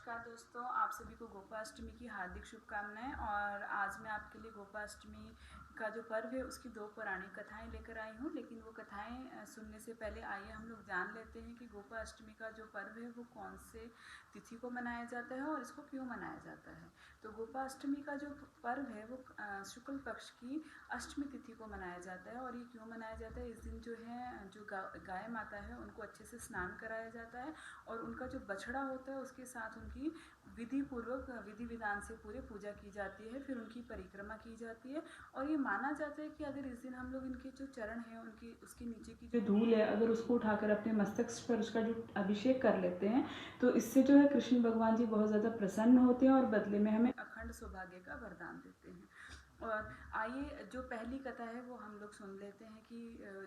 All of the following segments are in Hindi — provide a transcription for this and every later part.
नमस्कार दोस्तों, आप सभी को गोपाष्टमी की हार्दिक शुभकामनाएं। और आज मैं आपके लिए गोपाष्टमी का जो पर्व है उसकी दो पौराणिक कथाएं लेकर आई हूं। लेकिन वो कथाएं सुनने से पहले आइए हम लोग जान लेते हैं कि गोपाष्टमी का जो पर्व है वो कौन से तिथि को मनाया जाता है और इसको क्यों मनाया जाता है। तो गोपाष्टमी का जो पर्व है वो शुक्ल पक्ष की अष्टमी तिथि को मनाया जाता है। और ये क्यों मनाया जाता है, इस दिन जो है जो गाय माता है उनको अच्छे से स्नान कराया जाता है और उनका जो बछड़ा होता है उसके साथ उनकी विधि विधान से पूरी पूजा की जाती है। फिर उनकी परिक्रमा की जाती है और ये माना जाता है कि अगर इस दिन हम लोग इनके जो चरण हैं उनकी उसके नीचे की जो धूल है अगर उसको उठाकर अपने मस्तक पर उसका जो अभिषेक कर लेते हैं तो इससे जो है कृष्ण भगवान जी बहुत ज़्यादा प्रसन्न होते हैं और बदले में हमें अखंड सौभाग्य का वरदान देते हैं। और आइए जो पहली कथा है वो हम लोग सुन लेते हैं कि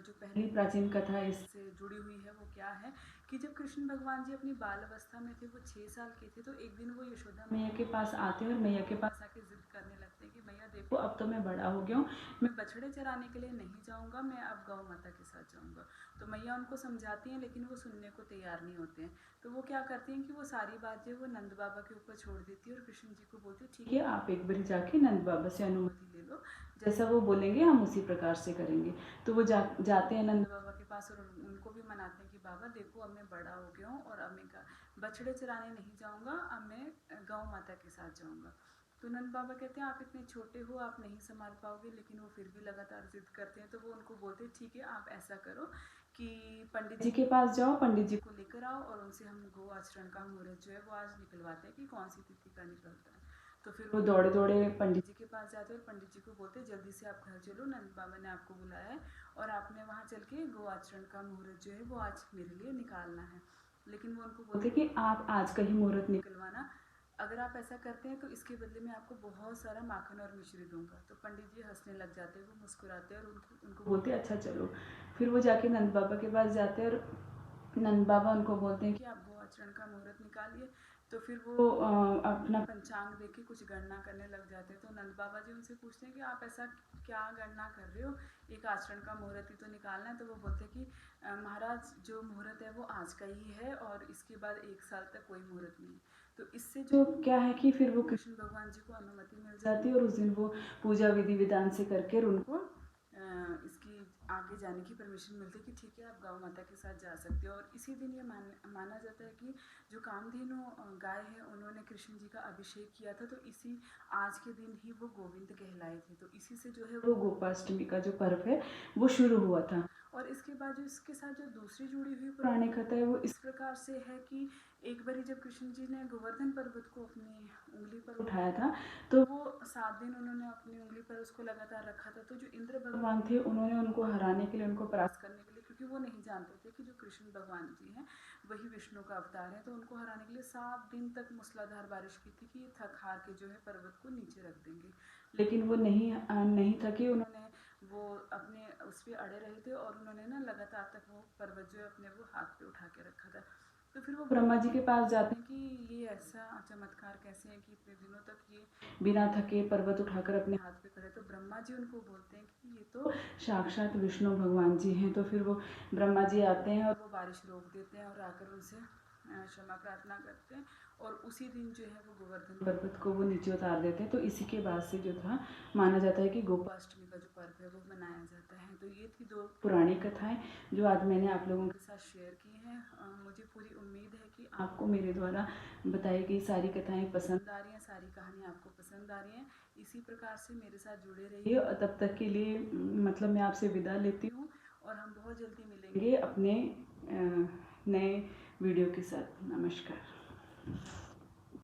जो पहली प्राचीन कथा इससे जुड़ी हुई है वो क्या है कि जब कृष्ण भगवान जी अपनी बाल अवस्था में थे, वो 6 साल के थे, तो एक दिन वो यशोदा मैया के पास आते हैं और मैया के पास आके जिद करने लगते हैं कि मैया देखो अब तो मैं बड़ा हो गया हूँ, मैं बछड़े चराने के लिए नहीं जाऊँगा, मैं अब गौ माता के साथ जाऊँगा। तो मैया उनको समझाती हैं लेकिन वो सुनने को तैयार नहीं होते हैं। तो वो क्या करती हैं कि वो सारी बात जो है वो नंद बाबा के ऊपर छोड़ देती है और कृष्ण जी को बोलती है ठीक है आप एक बार जाके नंद बाबा से अनुमति ले लो, जैसा वो बोलेंगे हम उसी प्रकार से करेंगे। तो वो जाते हैं नंद बाबा के पास और उनको भी मनाते हैं कि बाबा देखो अब मैं बड़ा हो गया हूँ और अब मैं बछड़े चराने नहीं जाऊँगा, अब मैं गौ माता के साथ जाऊँगा। तो नंद बाबा कहते हैं आप इतने छोटे हो, आप नहीं संभाल पाओगे, लेकिन वो फिर भी लगातार जिद करते हैं। तो वो उनको बोलते हैं ठीक है आप ऐसा करो कि पंडित जी के पास जाओ, पंडित जी को लेकर आओ और उनसे हम गो आचरण का मुहूर्त जो है वो आज निकलवाते हैं कि कौन सी तिथि का निकलता है। तो फिर वो दौड़े दौड़े पंडित जी के पास जाते हैं और पंडित जी को बोलते हैं जल्दी से आप घर चलो, नंद बाबा ने आपको बुलाया है और आपने वहाँ चल के गो आचरण का मुहूर्त जो है वो आज मेरे लिए निकालना है। लेकिन वो उनको बोलते कि आप आज का ही मुहूर्त निकलवाना, अगर आप ऐसा करते हैं तो इसके बदले में आपको बहुत सारा माखन और मिश्री दूंगा। तो पंडित जी हंसने लग जाते हैं, वो मुस्कुराते हैं और उनको बोलते हैं अच्छा चलो। फिर वो जाके नंद बाबा के पास जाते हैं और नंद बाबा उनको बोलते हैं कि आप गो आचरण का मुहूर्त निकालिए। तो फिर वो अपना पंचांग देख के कुछ गणना करने लग जाते हैं। तो नंद बाबा जी उनसे पूछते हैं कि आप ऐसा क्या गणना कर रहे हो, एक आचरण का मुहूर्त ही तो निकालना है। तो वो बोलते हैं कि महाराज जो मुहूर्त है वो आज का ही है और इसके बाद 1 साल तक कोई मुहूर्त नहीं। तो इससे जो क्या है कि फिर वो कृष्ण भगवान जी को अनुमति मिल जाती है और उस दिन वो पूजा विधि विधान से करके उनको इसकी आगे जाने की परमिशन मिलती है कि ठीक है आप गौ माता के साथ जा सकते हो। और इसी दिन ये माना जाता है कि जो कामधेनु गाय है उन्होंने कृष्ण जी का अभिषेक किया था, तो इसी आज के दिन ही वो गोविंद कहलाए थे। तो इसी से जो है वो गोपाष्टमी का जो पर्व है वो शुरू हुआ था। और इसके बाद जो इसके साथ जो दूसरी जुड़ी हुई पौराणिक कथा है वो इस प्रकार से है कि एक बारी जब कृष्ण जी ने गोवर्धन पर्वत को अपनी उंगली पर उठाया था तो वो 7 दिन उन्होंने अपनी उंगली पर उसको लगातार रखा था। तो जो इंद्र भगवान थे उन्होंने उनको हराने के लिए, उनको परास्त करने के लिए, क्योंकि वो नहीं जानते थे कि जो कृष्ण भगवान जी हैं वही विष्णु का अवतार है, तो उनको हराने के लिए 7 दिन तक मूसलाधार बारिश की थी कि थक हार के जो है पर्वत को नीचे रख देंगे। लेकिन वो नहीं थके, उन्होंने वो अपने उस पर अड़े रहे थे और उन्होंने ना लगातार तक वो पर्वत जो है अपने वो हाथ पे उठा के रखा था। तो फिर वो ब्रह्मा जी के पास जाते हैं कि ये ऐसा चमत्कार कैसे है कि इतने दिनों तक ये बिना थके पर्वत उठाकर अपने हाथ पे खड़े। तो ब्रह्मा जी उनको बोलते हैं कि ये तो साक्षात विष्णु भगवान जी हैं। तो फिर वो ब्रह्मा जी आते हैं और वो बारिश रोक देते हैं और आकर उनसे क्षमा प्रार्थना करते हैं और उसी दिन जो है वो गोवर्धन पर्वत को वो नीचे उतार देते हैं। तो इसी के बाद से जो था माना जाता है कि गोपाष्टमी का जो पर्व है वो मनाया जाता है। तो ये थी 2 पुरानी कथाएं जो आज मैंने आप लोगों के साथ शेयर की हैं। मुझे पूरी उम्मीद है कि आपको मेरे द्वारा बताई गई सारी कथाएं पसंद आ रही हैं, सारी कहानियाँ आपको पसंद आ रही हैं। इसी प्रकार से मेरे साथ जुड़े रहिए और तब तक के लिए मतलब मैं आपसे विदा लेती हूँ और हम बहुत जल्दी मिलेंगे अपने नए वीडियो के साथ। नमस्कार।